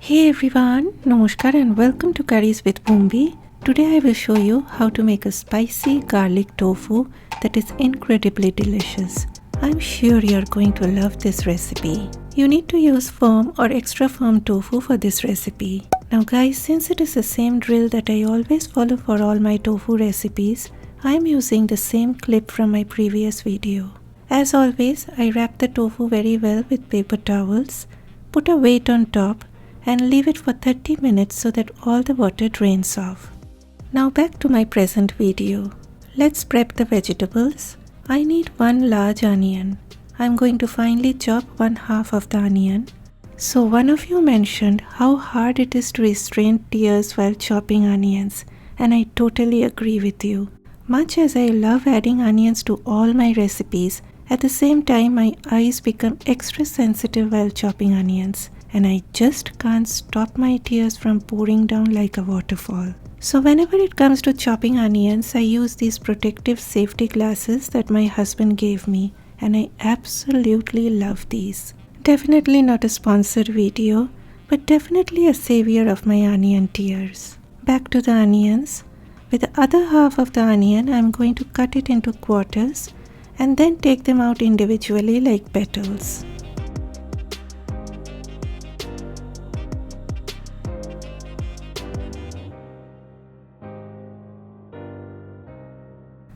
Hey everyone, Namaskar and welcome to Curries with Bumbi. Today I will show you how to make a spicy garlic tofu that is incredibly delicious. I'm sure you're going to love this recipe. You need to use firm or extra firm tofu for this recipe. Now guys, since it is the same drill that I always follow for all my tofu recipes, I'm using the same clip from my previous video. As always, I wrap the tofu very well with paper towels, put a weight on top, and leave it for 30 minutes so that all the water drains off. Now back to my present video. Let's prep the vegetables. I need one large onion. I'm going to finely chop 1/2 of the onion. So one of you mentioned how hard it is to restrain tears while chopping onions, and I totally agree with you. Much as I love adding onions to all my recipes, at the same time my eyes become extra sensitive while chopping onions, and I just can't stop my tears from pouring down like a waterfall. So whenever it comes to chopping onions, I use these protective safety glasses that my husband gave me, and I absolutely love these. Definitely not a sponsored video, but definitely a savior of my onion tears. Back to the onions. With the other half of the onion, I'm going to cut it into quarters and then take them out individually like petals.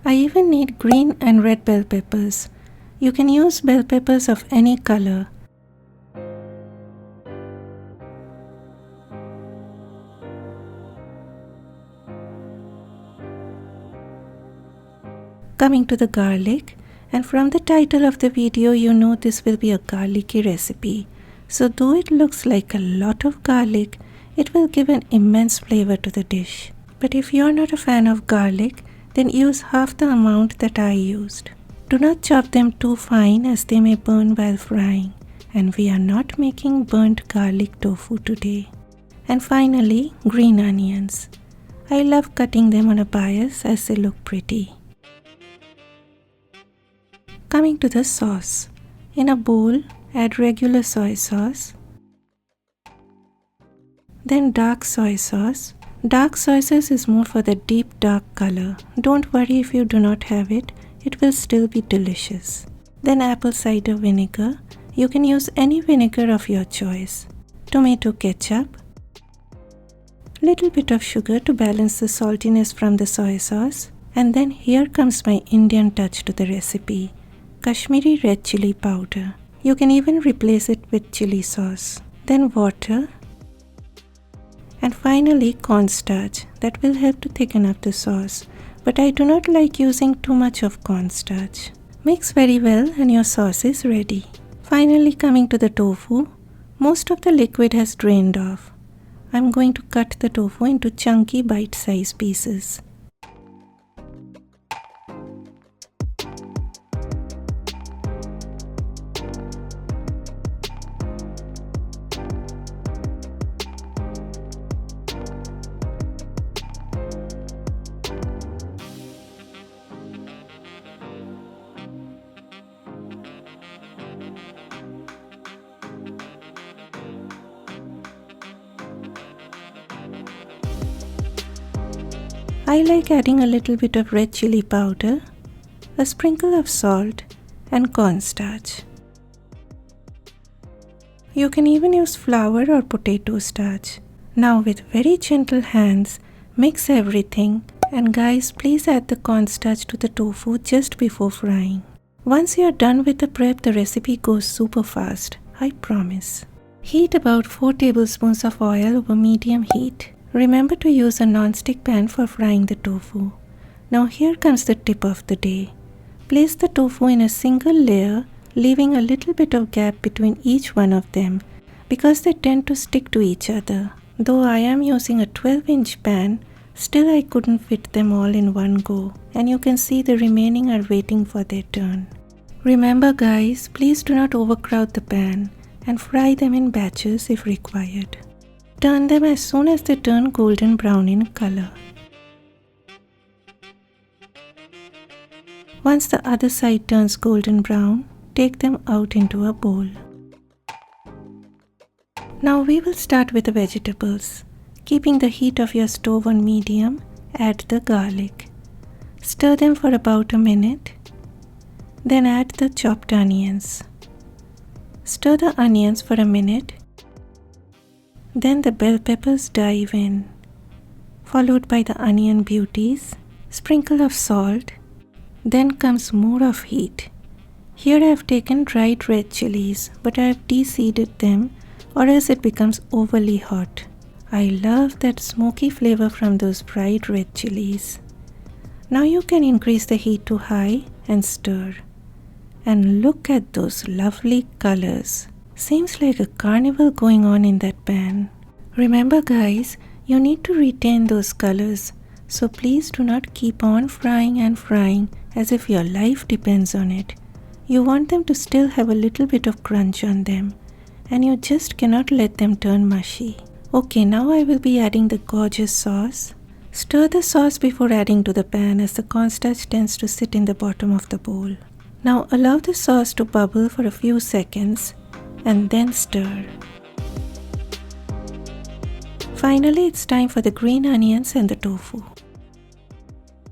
I even need green and red bell peppers. You can use bell peppers of any color. Coming to the garlic, and from the title of the video you know this will be a garlicky recipe. So though it looks like a lot of garlic, it will give an immense flavor to the dish. But if you are not a fan of garlic, then use half the amount that I used. Do not chop them too fine as they may burn while frying, and we are not making burnt garlic tofu today. And finally, green onions. I love cutting them on a bias as they look pretty. Coming to the sauce. In a bowl, add regular soy sauce, then dark soy sauce. Dark soy sauce is more for the deep dark color. Don't worry if you do not have it, it will still be delicious. Then apple cider vinegar. You can use any vinegar of your choice. Tomato ketchup. Little bit of sugar to balance the saltiness from the soy sauce. And then here comes my Indian touch to the recipe. Kashmiri red chili powder. You can even replace it with chili sauce. Then water. And finally cornstarch. That will help to thicken up the sauce, but I do not like using too much of cornstarch. Mix very well and your sauce is ready. Finally coming to the tofu, most of the liquid has drained off. I'm going to cut the tofu into chunky bite-sized pieces. I like adding a little bit of red chili powder, a sprinkle of salt, and cornstarch. You can even use flour or potato starch. Now with very gentle hands, mix everything, and guys, please add the cornstarch to the tofu just before frying. Once you are done with the prep, the recipe goes super fast, I promise. Heat about 4 tablespoons of oil over medium heat. Remember to use a non-stick pan for frying the tofu. Now here comes the tip of the day. Place the tofu in a single layer, leaving a little bit of gap between each one of them because they tend to stick to each other. Though I am using a 12-inch pan, still I couldn't fit them all in one go, and you can see the remaining are waiting for their turn. Remember guys, please do not overcrowd the pan and fry them in batches if required. Turn them as soon as they turn golden brown in color. Once the other side turns golden brown, take them out into a bowl. Now we will start with the vegetables. Keeping the heat of your stove on medium, add the garlic. Stir them for about a minute. Then add the chopped onions. Stir the onions for a minute. Then the bell peppers dive in, followed by the onion beauties, sprinkle of salt. Then comes more of heat. Here I have taken dried red chilies, but I have de-seeded them or else it becomes overly hot. I love that smoky flavor from those fried red chilies. Now you can increase the heat to high and stir. And look at those lovely colors. Seems like a carnival going on in that pan. Remember guys, you need to retain those colors. So please do not keep on frying and frying as if your life depends on it. You want them to still have a little bit of crunch on them. And you just cannot let them turn mushy. Okay, now I will be adding the gorgeous sauce. Stir the sauce before adding to the pan as the cornstarch tends to sit in the bottom of the bowl. Now allow the sauce to bubble for a few seconds and then stir. Finally, it's time for the green onions and the tofu.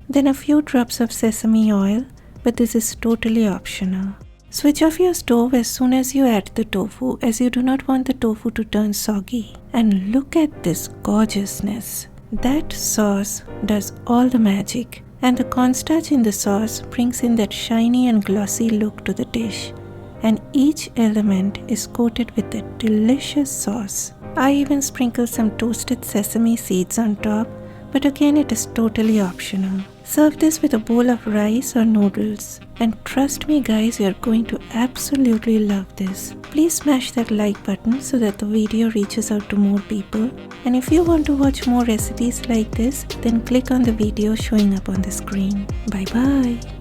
Then a few drops of sesame oil, but this is totally optional. Switch off your stove as soon as you add the tofu as you do not want the tofu to turn soggy. And look at this gorgeousness. That sauce does all the magic, and the cornstarch in the sauce brings in that shiny and glossy look to the dish. And each element is coated with a delicious sauce. I even sprinkle some toasted sesame seeds on top, but again it is totally optional. Serve this with a bowl of rice or noodles. And trust me guys, you are going to absolutely love this. Please smash that like button so that the video reaches out to more people. And if you want to watch more recipes like this, then click on the video showing up on the screen. Bye bye.